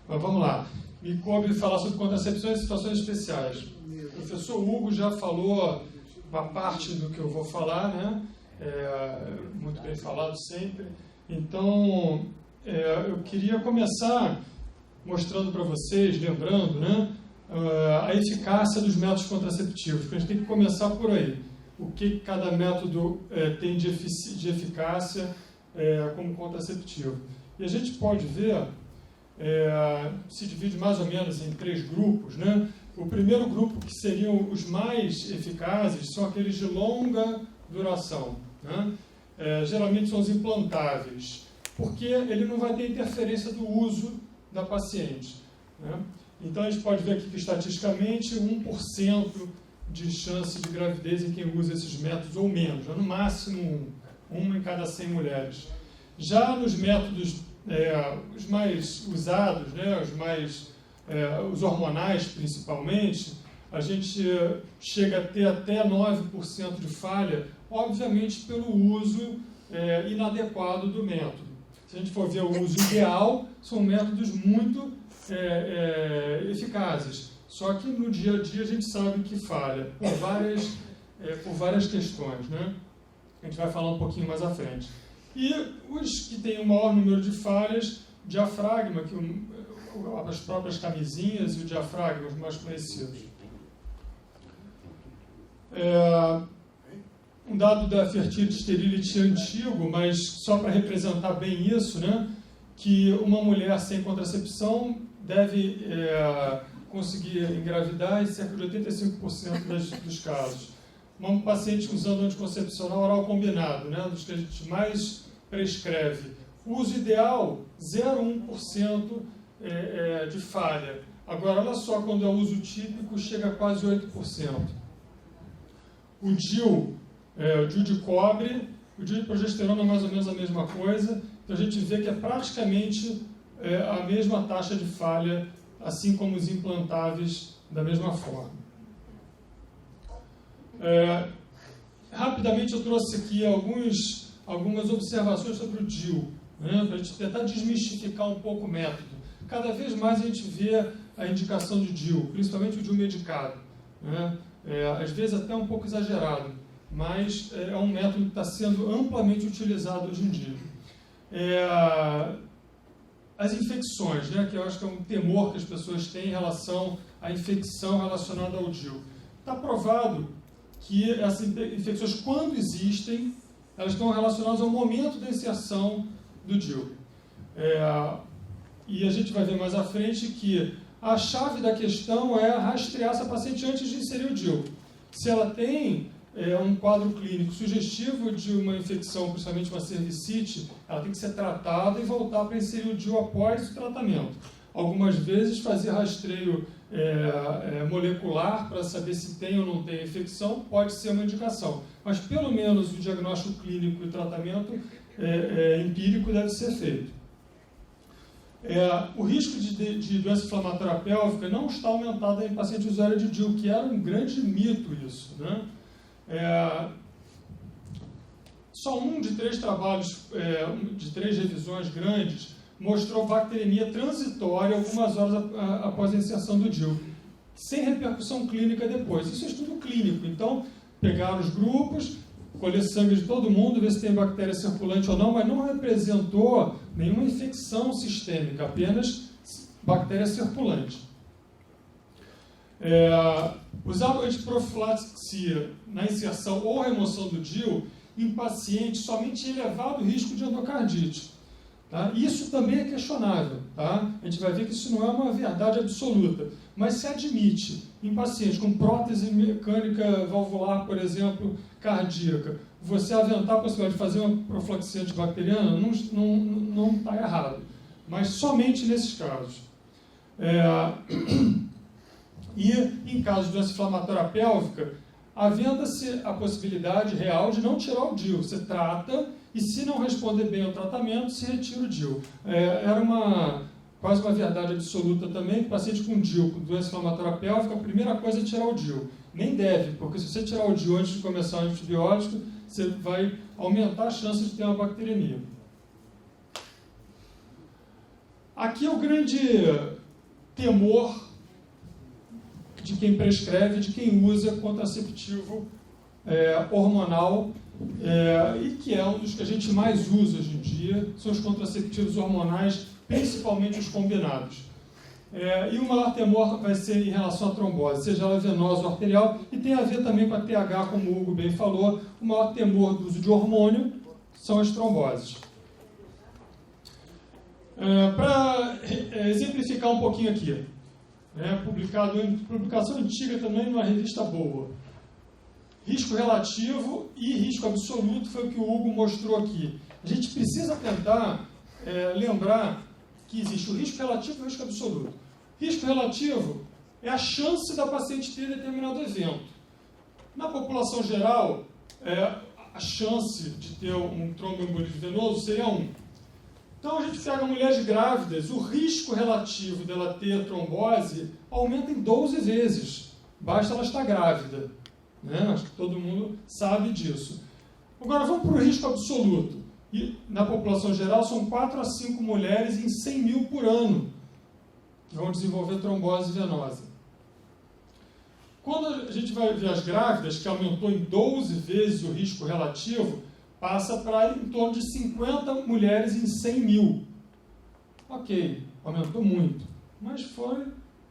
Mas vamos lá. Me coube falar sobre contracepção em situações especiais. O professor Hugo já falou uma parte do que eu vou falar, né? Muito bem falado sempre. Então, eu queria começar mostrando para vocês, lembrando, né, a eficácia dos métodos contraceptivos. A gente tem que começar por aí. O que cada método tem de eficácia como contraceptivo. E a gente pode ver, se divide mais ou menos em 3 grupos, né? O primeiro grupo, que seriam os mais eficazes, são aqueles de longa duração, né? Geralmente são os implantáveis, porque ele não vai ter interferência do uso da paciente, né? Então a gente pode ver aqui que estatisticamente 1% de chance de gravidez em quem usa esses métodos, ou menos, no máximo uma em cada 100 mulheres. Já nos métodos os mais usados, né, os hormonais principalmente, a gente chega a ter até 9% de falha, obviamente pelo uso inadequado do método. Se a gente for ver o uso ideal, são métodos muito eficazes. Só que no dia a dia a gente sabe que falha por várias questões, né? A gente vai falar um pouquinho mais à frente. E os que têm o maior número de falhas, diafragma, as próprias camisinhas e o diafragma, os mais conhecidos. Um dado da Fertility Sterility antigo, mas só para representar bem isso, né, que uma mulher sem contracepção deve conseguir engravidar em cerca de 85% dos casos. Uma paciente usando anticoncepcional oral combinado, né, dos que a gente mais prescreve. O uso ideal, 0,1% de falha. Agora, olha só, quando é o uso típico, chega a quase 8%. O DIU, o DIU de cobre, o DIU de progesterona é mais ou menos a mesma coisa. Então, a gente vê que é praticamente a mesma taxa de falha, assim como os implantáveis, da mesma forma. Rapidamente eu trouxe aqui algumas observações sobre o DIU, né, para a gente tentar desmistificar um pouco o método. Cada vez mais a gente vê a indicação de DIU, principalmente o DIU medicado, né, às vezes até um pouco exagerado, mas é um método que está sendo amplamente utilizado hoje em dia. As infecções, né, que eu acho que é um temor que as pessoas têm em relação à infecção relacionada ao DIU. Está provado que essas infecções, quando existem, elas estão relacionadas ao momento da inserção do DIU. E a gente vai ver mais à frente que a chave da questão é rastrear essa paciente antes de inserir o DIU. Se ela tem um quadro clínico sugestivo de uma infecção, principalmente uma cervicite, ela tem que ser tratada e voltar para inserir o DIU após o tratamento. Algumas vezes fazer rastreio molecular para saber se tem ou não tem infecção pode ser uma indicação, mas pelo menos o diagnóstico clínico e tratamento empírico deve ser feito. O risco de doença inflamatória pélvica não está aumentado em paciente usuário de DIU, que era um grande mito isso, né? Só um de 3 trabalhos, de 3 revisões grandes, mostrou bacteremia transitória algumas horas após a inserção do DIU, sem repercussão clínica depois. Isso é estudo clínico, então pegaram os grupos, colher sangue de todo mundo, ver se tem bactéria circulante ou não, mas não representou nenhuma infecção sistêmica, apenas bactéria circulante. Usar antiprofilaxia na inserção ou remoção do DIU em pacientes somente em elevado risco de endocardite. Tá? Isso também é questionável. Tá? A gente vai ver que isso não é uma verdade absoluta, mas se admite em pacientes com prótese mecânica valvular, por exemplo, cardíaca, você aventar a possibilidade de fazer uma profilaxia antibacteriana, não está errado, mas somente nesses casos. E em caso de doença inflamatória pélvica, havendo-se a possibilidade real de não tirar o DIU. Você trata e, se não responder bem ao tratamento, se retira o DIU. Era quase uma verdade absoluta também, que o paciente com DIU, com doença inflamatória pélvica, a primeira coisa é tirar o DIU. Nem deve, porque se você tirar o DIU antes de começar o antibiótico, você vai aumentar a chance de ter uma bacteremia. Aqui é o grande temor de quem prescreve, de quem usa contraceptivo hormonal, e que é um dos que a gente mais usa hoje em dia, são os contraceptivos hormonais, principalmente os combinados. E o maior temor vai ser em relação à trombose, seja ela venosa ou arterial, e tem a ver também com a TH, como o Hugo bem falou. O maior temor do uso de hormônio são as tromboses. Para exemplificar um pouquinho aqui, publicação antiga também numa revista boa. Risco relativo e risco absoluto foi o que o Hugo mostrou aqui. A gente precisa tentar lembrar que existe o risco relativo e o risco absoluto. Risco relativo é a chance da paciente ter determinado evento. Na população geral, a chance de ter um tromboembolismo venoso seria 1. Então, a gente pega mulheres grávidas, o risco relativo dela ter trombose aumenta em 12 vezes. Basta ela estar grávida. Acho que todo mundo sabe disso. Agora, vamos para o risco absoluto. E, na população geral, são 4 a 5 mulheres em 100 mil por ano que vão desenvolver trombose venosa. Quando a gente vai ver as grávidas, que aumentou em 12 vezes o risco relativo, passa para em torno de 50 mulheres em 100 mil. Ok, aumentou muito, mas foi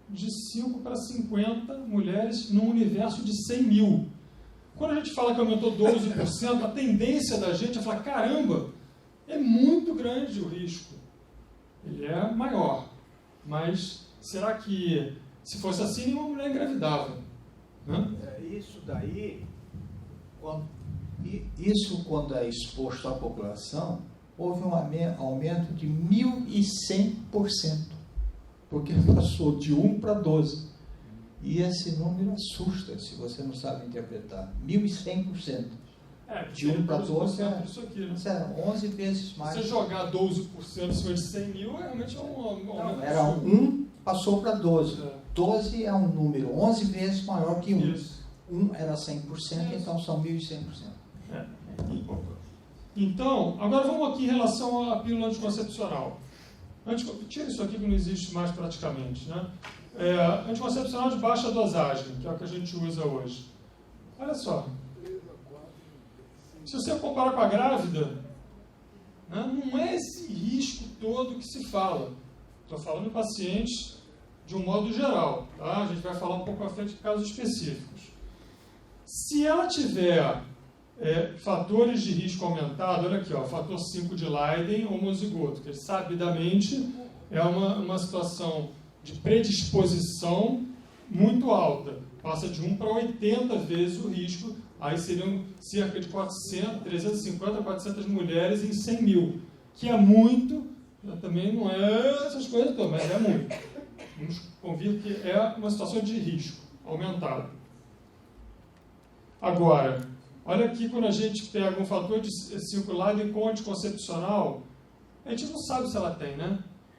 de 5 para 50 mulheres num universo de 100 mil. Quando a gente fala que aumentou 12%, a tendência da gente é falar, caramba, é muito grande o risco. Ele é maior. Mas será que, se fosse assim, nenhuma mulher engravidava? Isso daí, quando é exposto à população, houve um aumento de 1.100%, porque passou de 1 para 12. E esse número assusta, se você não sabe interpretar. 1.100%. De 1 para 12 isso aqui, né? 11 vezes mais. Se você jogar 12% em cima de 100 mil, realmente é um aumento. Não, era 1, passou para 12. 12 é um número 11 vezes maior que 1. Isso. 1 era 100%, então são 1.100%. Então, agora vamos aqui em relação à pílula anticoncepcional. Tira isso aqui que não existe mais praticamente, né? Anticoncepcional de baixa dosagem, que é o que a gente usa hoje. Olha só. Se você comparar com a grávida, né, não é esse risco todo que se fala. Estou falando em pacientes de um modo geral. Tá? A gente vai falar um pouco à frente de casos específicos. Se ela tiver fatores de risco aumentado, olha aqui, fator 5 de Leiden homozigoto, que sabidamente é uma situação de predisposição muito alta. Passa de 1 para 80 vezes o risco, aí seriam cerca de 350 a 400 mulheres em 100 mil, que é muito, também não é essas coisas todas, mas é muito. Vamos convir que é uma situação de risco aumentado. Agora, olha aqui, quando a gente pega um fator de 5 Leiden com anticoncepcional, a gente não sabe se ela tem, né?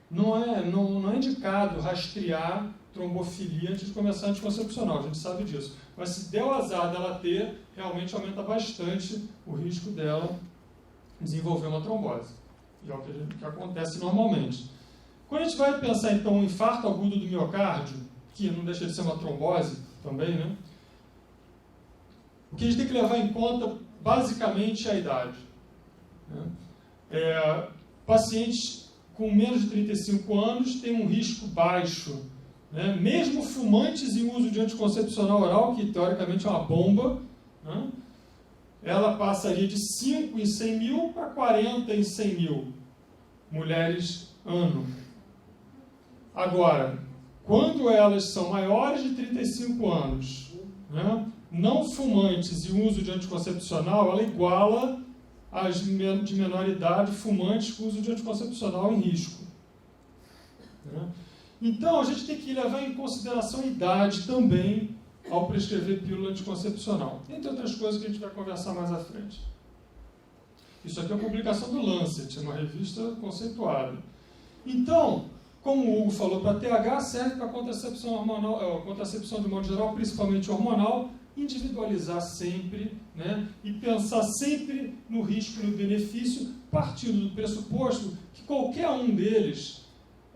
Não é indicado rastrear trombofilia antes de começar a anticoncepcional, a gente sabe disso. Mas se der o azar dela ter, realmente aumenta bastante o risco dela desenvolver uma trombose. E é o que acontece normalmente. Quando a gente vai pensar, então, um infarto agudo do miocárdio, que não deixa de ser uma trombose também, né? O que a gente tem que levar em conta, basicamente, é a idade. Né? Pacientes com menos de 35 anos têm um risco baixo. Né? Mesmo fumantes em uso de anticoncepcional oral, que teoricamente é uma bomba, né? Ela passaria de 5 em 100 mil para 40 em 100 mil mulheres ano. Agora, quando elas são maiores de 35 anos, né? Não fumantes e uso de anticoncepcional, ela iguala as de menor idade fumantes com uso de anticoncepcional em risco. Né? Então, a gente tem que levar em consideração a idade também ao prescrever pílula anticoncepcional. Entre outras coisas que a gente vai conversar mais à frente. Isso aqui é uma publicação do Lancet, uma revista conceituada. Então, como o Hugo falou, para TH serve para contracepção hormonal, contracepção de modo geral, principalmente hormonal, individualizar sempre, né, e pensar sempre no risco e no benefício, partindo do pressuposto que qualquer um deles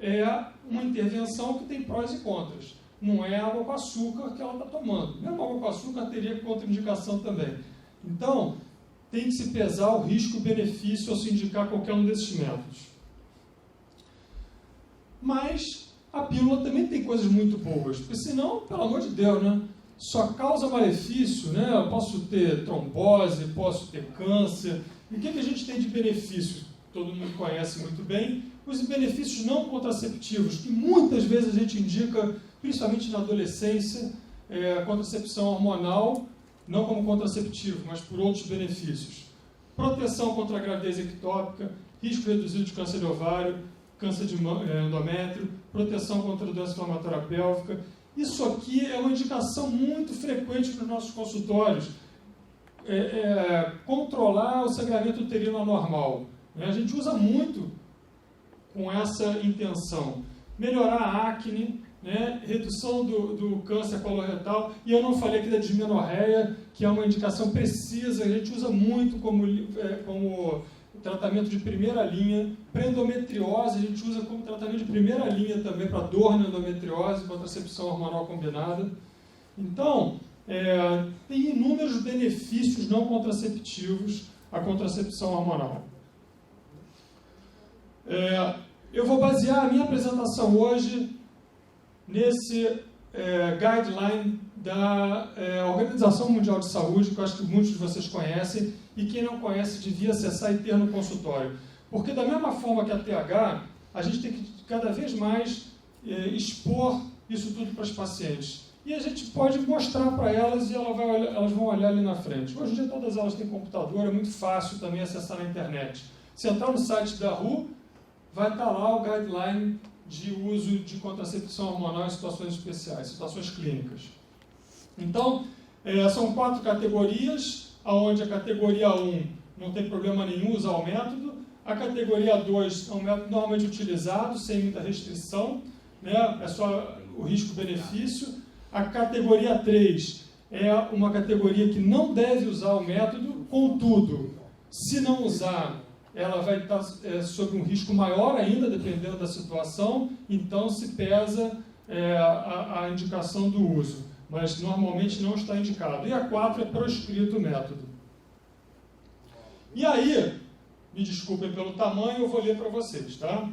é uma intervenção que tem prós e contras. Não é água com açúcar que ela está tomando. Mesmo água com açúcar teria contraindicação também. Então, tem que se pesar o risco-benefício ao se indicar qualquer um desses métodos. Mas a pílula também tem coisas muito boas, porque senão, pelo amor de Deus, né? Só causa malefício, né? Eu posso ter trombose, posso ter câncer. E o que a gente tem de benefícios? Todo mundo conhece muito bem. Os benefícios não contraceptivos, que muitas vezes a gente indica, principalmente na adolescência, contracepção hormonal, não como contraceptivo, mas por outros benefícios. Proteção contra a gravidez ectópica, risco reduzido de câncer de ovário, câncer de endométrio, proteção contra a doença inflamatória pélvica. Isso aqui é uma indicação muito frequente nos nossos consultórios. Controlar o sangramento uterino anormal. A gente usa muito com essa intenção. Melhorar a acne, né? Redução do câncer coloretal. E eu não falei aqui da dismenorreia, que é uma indicação precisa, a gente usa muito como tratamento de primeira linha. Para endometriose, a gente usa como tratamento de primeira linha também para dor na endometriose, contracepção hormonal combinada. Então, tem inúmeros benefícios não contraceptivos a contracepção hormonal. Eu vou basear a minha apresentação hoje nesse guideline da Organização Mundial de Saúde, que eu acho que muitos de vocês conhecem, e quem não conhece devia acessar e ter no consultório. Porque da mesma forma que a TH, a gente tem que cada vez mais expor isso tudo para as pacientes. E a gente pode mostrar para elas e elas vão olhar ali na frente. Hoje em dia todas elas têm computador, é muito fácil também acessar na internet. Se entrar no site da WHO, vai estar lá o guideline de uso de contracepção hormonal em situações especiais, situações clínicas. Então, são 4 categorias, onde a categoria 1 não tem problema nenhum usar o método, a categoria 2 é um método normalmente utilizado, sem muita restrição, né? É só o risco-benefício. A categoria 3 é uma categoria que não deve usar o método, contudo, se não usar, ela vai estar sob um risco maior ainda, dependendo da situação, então se pesa a indicação do uso, mas normalmente não está indicado. E a 4 é proscrito o método. E aí, me desculpem pelo tamanho, eu vou ler para vocês, tá?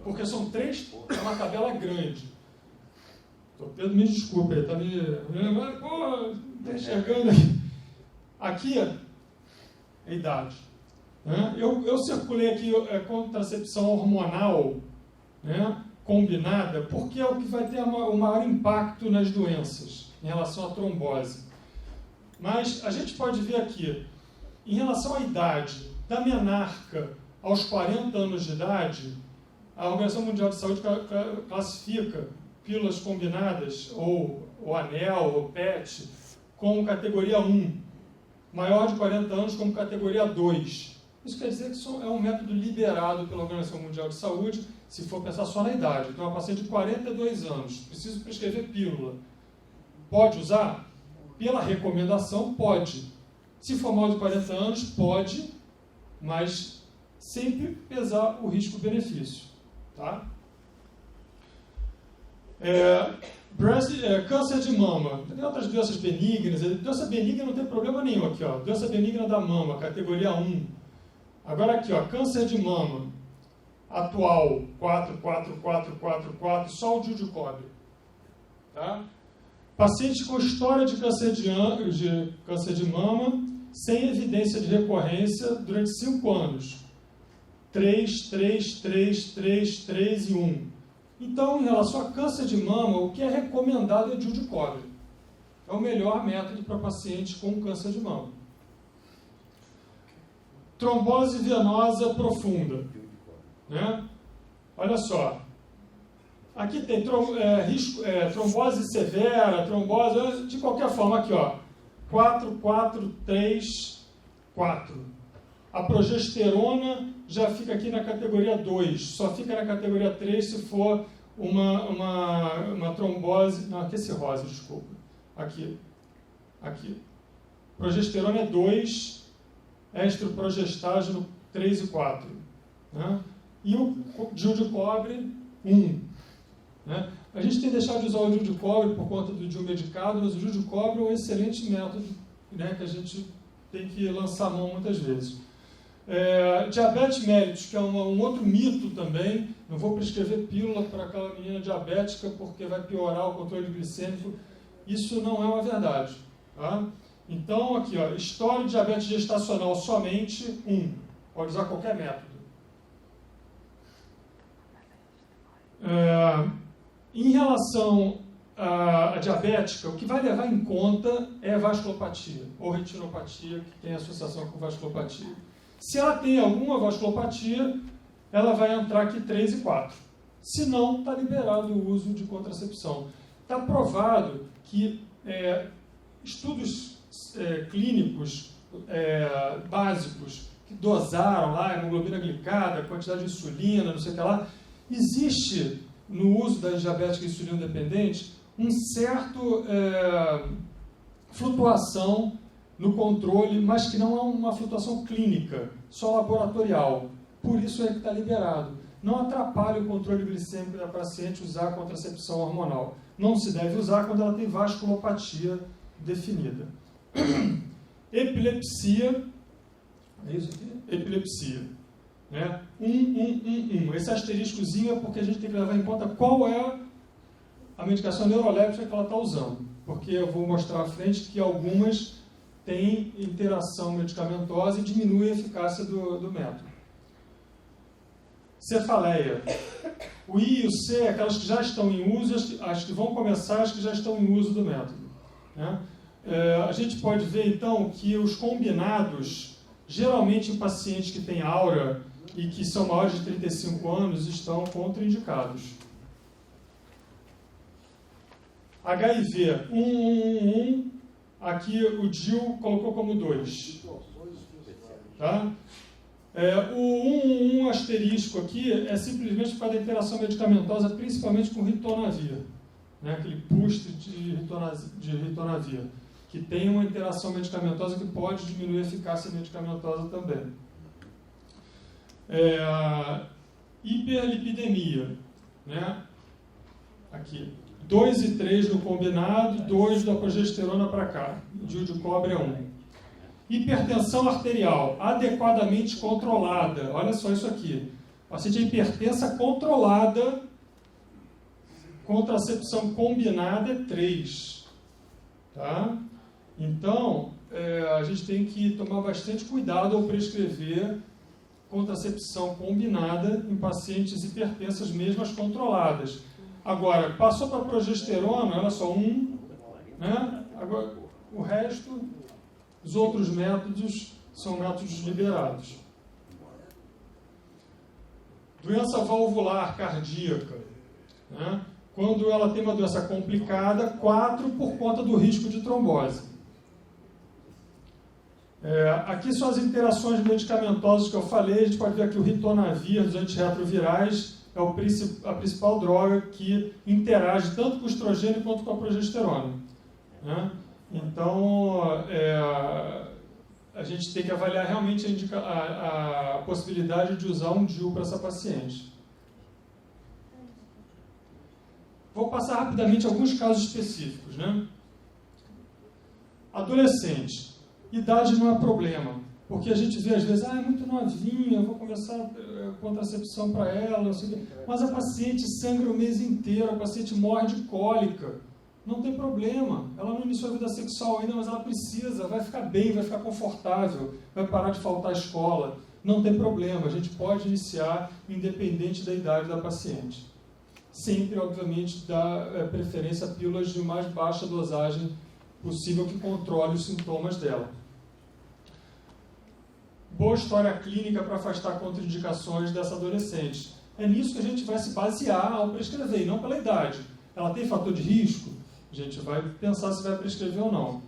Porque são 3, é uma tabela grande. Pedro, me desculpe, ele está me... Pô, está enxergando aqui. Aqui é a idade. Eu circulei aqui contracepção hormonal, né, combinada, porque é o que vai ter o maior impacto nas doenças, em relação à trombose. Mas a gente pode ver aqui, em relação à idade, da menarca aos 40 anos de idade, a Organização Mundial de Saúde classifica pílulas combinadas, ou anel, ou PET, como categoria 1, maior de 40 anos como categoria 2. Isso quer dizer que é um método liberado pela Organização Mundial de Saúde, se for pensar só na idade. Então, uma paciente de 42 anos, preciso prescrever pílula. Pode usar? Pela recomendação, pode. Se for mais de 40 anos, pode, mas sempre pesar o risco-benefício. Tá? Câncer de mama. Tem outras doenças benignas. Doença benigna não tem problema nenhum aqui. Doença benigna da mama, categoria 1. Agora aqui, câncer de mama, atual, 4, só o DIU de cobre. Tá? Paciente com história de câncer de mama, sem evidência de recorrência durante 5 anos. 3 e 1. Então, em relação a câncer de mama, o que é recomendado é DIU de cobre. É o melhor método para pacientes com câncer de mama. Trombose venosa profunda. Né? Olha só. Aqui tem trombose severa, trombose... De qualquer forma, aqui, 4. A progesterona já fica aqui na categoria 2. Só fica na categoria 3 se for uma trombose... Não, aqui é cirrose, desculpa. Aqui. Progesterona é 2... Estroprogestágeno 3 e 4. Né? e o DIU de cobre 1. Né? A gente tem deixado de usar o DIU de cobre por conta do DIU medicado, mas o DIU de cobre é um excelente método, né, que a gente tem que lançar a mão muitas vezes. Diabetes mellitus, que é um outro mito também. Não vou prescrever pílula para aquela menina diabética porque vai piorar o controle glicêmico. Isso não é uma verdade. Tá? Então, aqui, ó, história de diabetes gestacional somente 1. Pode usar qualquer método. Em relação à diabética, o que vai levar em conta é vasculopatia ou retinopatia, que tem associação com vasculopatia. Se ela tem alguma vasculopatia, ela vai entrar aqui 3 e 4. Se não, está liberado o uso de contracepção. Está provado que estudos clínicos básicos que dosaram lá a hemoglobina glicada, quantidade de insulina, não sei o que lá, existe no uso da diabética insulino dependente um certo flutuação no controle, mas que não é uma flutuação clínica, só laboratorial. Por isso é que está liberado. Não atrapalha o controle glicêmico da paciente usar a contracepção hormonal. Não se deve usar quando ela tem vasculopatia definida. Epilepsia. É isso aqui? Epilepsia. Né? 1. Esse asteriscozinho é porque a gente tem que levar em conta qual é a medicação neuroléptica que ela está usando. Porque eu vou mostrar à frente que algumas têm interação medicamentosa e diminui a eficácia do método. Cefaleia. O I e o C, aquelas que já estão em uso, as que vão começar, as que já estão em uso do método. Né? A gente pode ver, então, que os combinados, geralmente em pacientes que têm aura e que são maiores de 35 anos, estão contraindicados. HIV, 1. Aqui o DIU colocou como 2. Tá? O 1 asterisco aqui é simplesmente por causa da interação medicamentosa, principalmente com ritonavir, né? Aquele push de ritonavir, que tem uma interação medicamentosa que pode diminuir a eficácia medicamentosa também. Hiperlipidemia, né? Aqui. 2 e 3 no combinado, 2 da progesterona para cá. O DIU de cobre é 1. Hipertensão arterial, adequadamente controlada. Olha só isso aqui. Paciente hipertensa controlada, contracepção combinada é 3. Tá? Então, a gente tem que tomar bastante cuidado ao prescrever contracepção combinada em pacientes hipertensas, mesmo as controladas. Agora, passou para a progesterona, olha só, 1, né? Agora, o resto, os outros métodos são métodos liberados. Doença valvular cardíaca, né? Quando ela tem uma doença complicada, 4 por conta do risco de trombose. Aqui são as interações medicamentosas que eu falei. A gente pode ver aqui o ritonavir dos antirretrovirais é a principal droga que interage tanto com o estrogênio quanto com a progesterona. Né? Então, a gente tem que avaliar realmente a possibilidade de usar um DIU para essa paciente. Vou passar rapidamente alguns casos específicos. Né? Adolescente. Idade não é problema, porque a gente vê às vezes, é muito novinha, eu vou começar contracepção para ela, não sei o quê. Mas a paciente sangra o mês inteiro, a paciente morre de cólica. Não tem problema, ela não iniciou a vida sexual ainda, mas ela precisa, vai ficar bem, vai ficar confortável, vai parar de faltar à escola. Não tem problema, a gente pode iniciar independente da idade da paciente. Sempre, obviamente, dá preferência a pílulas de mais baixa dosagem possível que controle os sintomas dela. Boa história clínica para afastar contraindicações dessa adolescente. É nisso que a gente vai se basear ao prescrever, e não pela idade. Ela tem fator de risco? A gente vai pensar se vai prescrever ou não.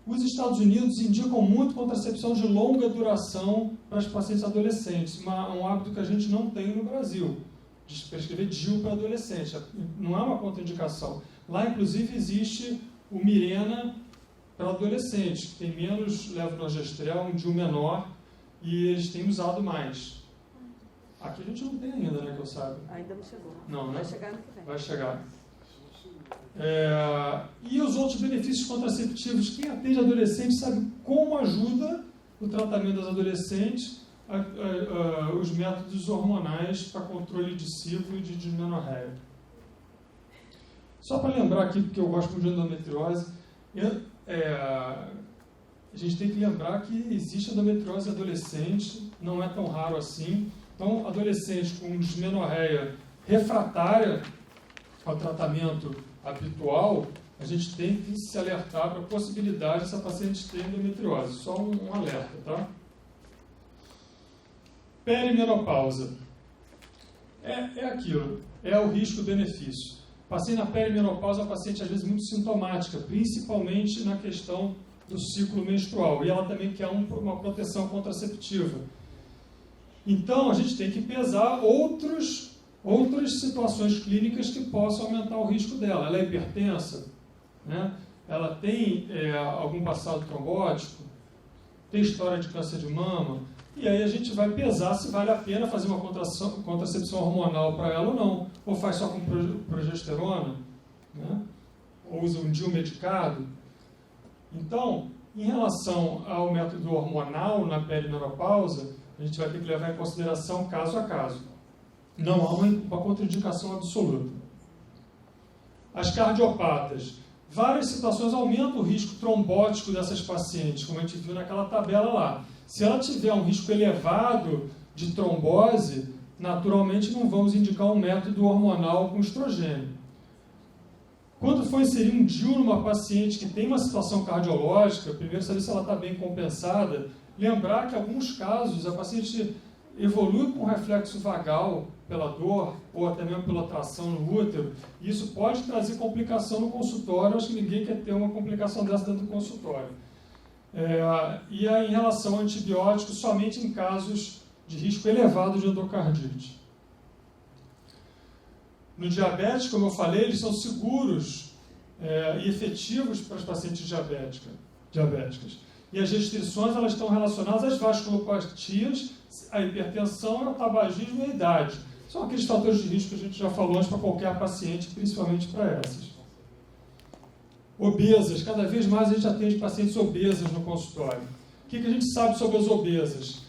Os Estados Unidos indicam muito contracepção de longa duração para as pacientes adolescentes, um hábito que a gente não tem no Brasil, de prescrever DIU para adolescente. Não é uma contraindicação. Lá, inclusive, existe o Mirena para adolescentes, que tem menos levonorgestrel, um DIU menor, e eles têm usado mais. Aqui a gente não tem ainda, né, que eu saiba. Ainda não chegou. Não, né? Vai chegar ano que vem. Vai chegar. E os outros benefícios contraceptivos? Quem atende adolescentes sabe como ajuda o tratamento das adolescentes os métodos hormonais para controle de ciclo e de dismenorreia. Só para lembrar aqui, porque eu gosto muito de endometriose, a gente tem que lembrar que existe endometriose adolescente, não é tão raro assim. Então, adolescente com dismenorreia refratária ao tratamento habitual, a gente tem que se alertar para a possibilidade dessa paciente ter endometriose. Só um alerta, tá? Perimenopausa. É aquilo, é o risco-benefício. Passei na perimenopausa, a paciente às vezes muito sintomática, principalmente na questão do ciclo menstrual. E ela também quer uma proteção contraceptiva. Então, a gente tem que pesar outras situações clínicas que possam aumentar o risco dela. Ela é hipertensa, né? Ela tem algum passado trombótico, tem história de câncer de mama, e aí a gente vai pesar se vale a pena fazer uma contracepção hormonal para ela ou não. Ou faz só com progesterona, né? Ou usa um DIU medicado. Então, em relação ao método hormonal na perimenopausa, a gente vai ter que levar em consideração caso a caso. Não há uma contraindicação absoluta. As cardiopatas. Várias situações aumentam o risco trombótico dessas pacientes, como a gente viu naquela tabela lá. Se ela tiver um risco elevado de trombose, naturalmente não vamos indicar um método hormonal com estrogênio. Quando for inserir um DIU numa paciente que tem uma situação cardiológica, primeiro saber se ela está bem compensada, lembrar que em alguns casos a paciente evolui com reflexo vagal pela dor ou até mesmo pela tração no útero, e isso pode trazer complicação no consultório. Acho que ninguém quer ter uma complicação dessa dentro do consultório. E aí, em relação ao antibiótico, somente em casos de risco elevado de endocardite. No diabetes, como eu falei, eles são seguros e efetivos para as pacientes diabéticas. E as restrições elas estão relacionadas às vasculopatias, à hipertensão, ao tabagismo e à idade. São aqueles fatores de risco que a gente já falou antes para qualquer paciente, principalmente para essas. Obesas. Cada vez mais a gente atende pacientes obesas no consultório. O que a gente sabe sobre as obesas?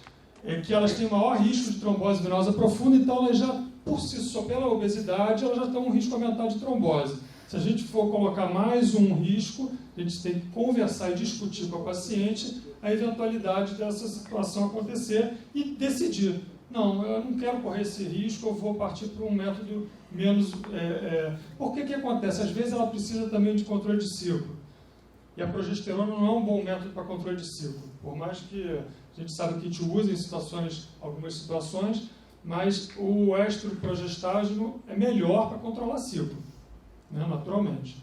É que elas têm maior risco de trombose venosa profunda, então elas já, por si só, pela obesidade, elas já têm um risco aumentado de trombose. Se a gente for colocar mais um risco, a gente tem que conversar e discutir com a paciente a eventualidade dessa situação acontecer e decidir. Não, eu não quero correr esse risco, eu vou partir para um método menos... Porque que acontece? Às vezes ela precisa também de controle de ciclo. E a progesterona não é um bom método para controle de ciclo. Por mais que a gente saiba que a gente usa em algumas situações, mas o estroprogestágeno é melhor para controlar ciclo, né, naturalmente.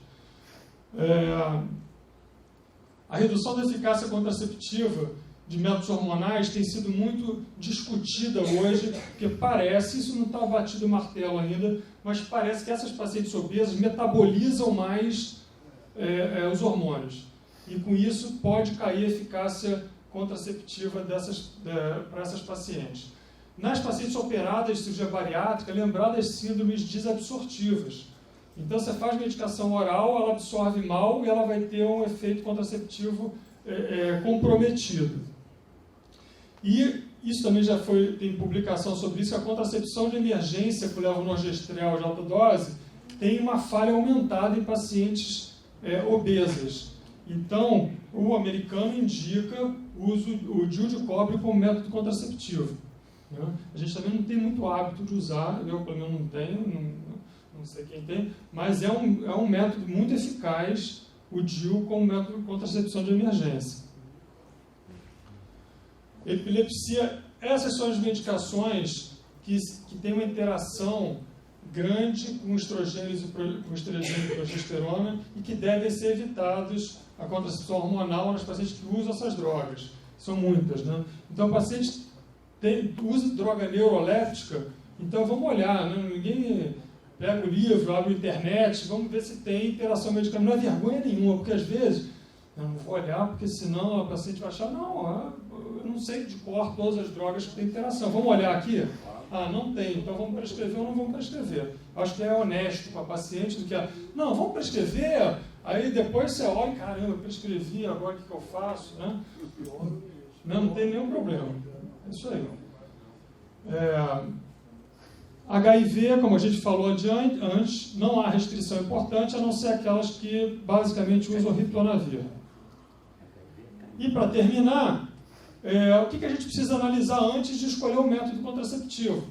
A redução da eficácia contraceptiva de métodos hormonais tem sido muito discutida hoje, porque parece, isso não está batido o martelo ainda, mas parece que essas pacientes obesas metabolizam mais os hormônios. E com isso pode cair a eficácia contraceptiva para essas pacientes. Nas pacientes operadas de cirurgia bariátrica, lembrar das síndromes desabsortivas. Então, você faz medicação oral, ela absorve mal e ela vai ter um efeito contraceptivo comprometido. E isso também tem publicação sobre isso, que a contracepção de emergência com levonorgestrel de alta dose tem uma falha aumentada em pacientes obesas. Então, o americano indica o uso do DIU de cobre como método contraceptivo. Né? A gente também não tem muito hábito de usar, eu pelo menos não tenho, não sei quem tem, mas é um método muito eficaz, o DIU como método de contracepção de emergência. Epilepsia, essas são as medicações que têm uma interação grande com estrogênio e progesterona e que devem ser evitados a contracepção hormonal nas pacientes que usam essas drogas. São muitas, né? Então, o paciente usa droga neuroléptica, então vamos olhar, né? Ninguém pega o livro, abre a internet, vamos ver se tem interação medicamentosa. Não é vergonha nenhuma, porque às vezes, eu não vou olhar, porque senão a paciente vai achar, não, eu não sei de cor todas as drogas que têm interação. Vamos olhar aqui? não tem, então vamos prescrever ou não vamos prescrever. Acho que é honesto com a paciente do que não, vamos prescrever, aí depois você olha, caramba, eu prescrevi, agora o que eu faço? Né? Não tem nenhum problema. É isso aí. HIV, como a gente falou antes, não há restrição importante, a não ser aquelas que basicamente usam ritonavir. E para terminar, o que a gente precisa analisar antes de escolher o método contraceptivo?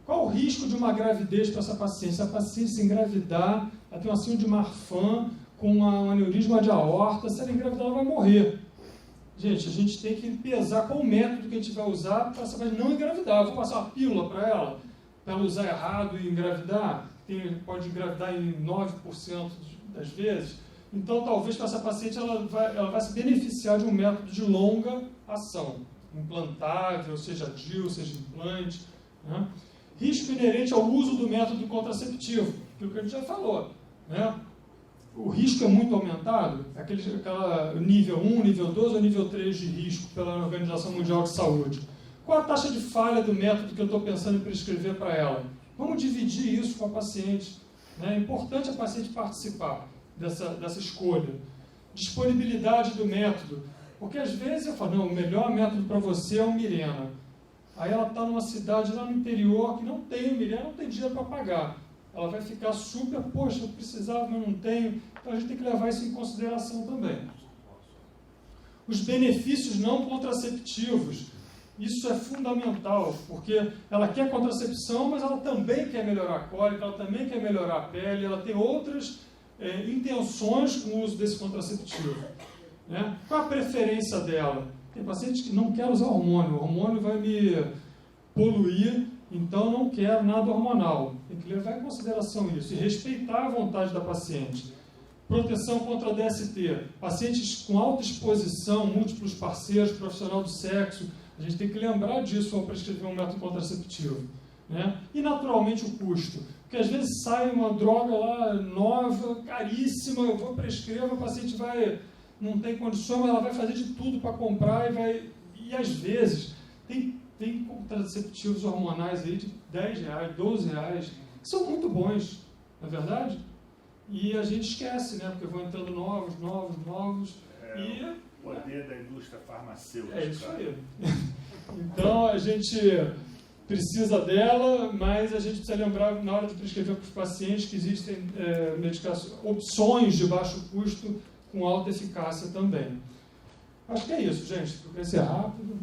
Qual o risco de uma gravidez para essa paciente? Se a paciente se engravidar, ela tem uma síndrome de Marfan, com um aneurisma de aorta, se ela engravidar, ela vai morrer. Gente, a gente tem que pesar qual o método que a gente vai usar para essa paciente não engravidar. Eu vou passar uma pílula para ela usar errado e engravidar. Pode engravidar em 9% das vezes. Então, talvez para essa paciente ela vai se beneficiar de um método de longa ação, implantável, seja DIU, seja implante. Né? Risco inerente ao uso do método contraceptivo, aquilo que a gente já falou. Né? O risco é muito aumentado, aquela nível 1, nível 2 ou nível 3 de risco pela Organização Mundial de Saúde. Qual a taxa de falha do método que eu estou pensando em prescrever para ela? Vamos dividir isso com a paciente. Né? É importante a paciente participar dessa escolha. Disponibilidade do método. Porque às vezes eu falo, não, o melhor método para você é o Mirena. Aí ela está numa cidade lá no interior que não tem o Mirena, não tem dinheiro para pagar. Ela vai ficar super, poxa, eu precisava, mas não tenho. Então a gente tem que levar isso em consideração também. Os benefícios não contraceptivos. Isso é fundamental, porque ela quer contracepção, mas ela também quer melhorar a cólica, ela também quer melhorar a pele, ela tem outras intenções com o uso desse contraceptivo. Né? Qual a preferência dela? Tem pacientes que não querem usar hormônio, o hormônio vai me poluir, então não quero nada hormonal. Tem que levar em consideração isso e respeitar a vontade da paciente. Proteção contra DST. Pacientes com alta exposição, múltiplos parceiros, profissional do sexo, a gente tem que lembrar disso ao prescrever um método contraceptivo. Né? E, naturalmente, o custo. Porque, às vezes, sai uma droga lá nova, caríssima, eu vou prescrever, a paciente não tem condição, mas ela vai fazer de tudo para comprar e, às vezes, tem contraceptivos hormonais aí de R$10, R$12, que são muito bons, não é verdade? E a gente esquece, né? Porque vão entrando novos. O poder da indústria farmacêutica. É isso aí. Então, a gente precisa dela, mas a gente precisa lembrar, na hora de prescrever para os pacientes, que existem opções de baixo custo com alta eficácia também. Acho que é isso, gente. Porque ser rápido.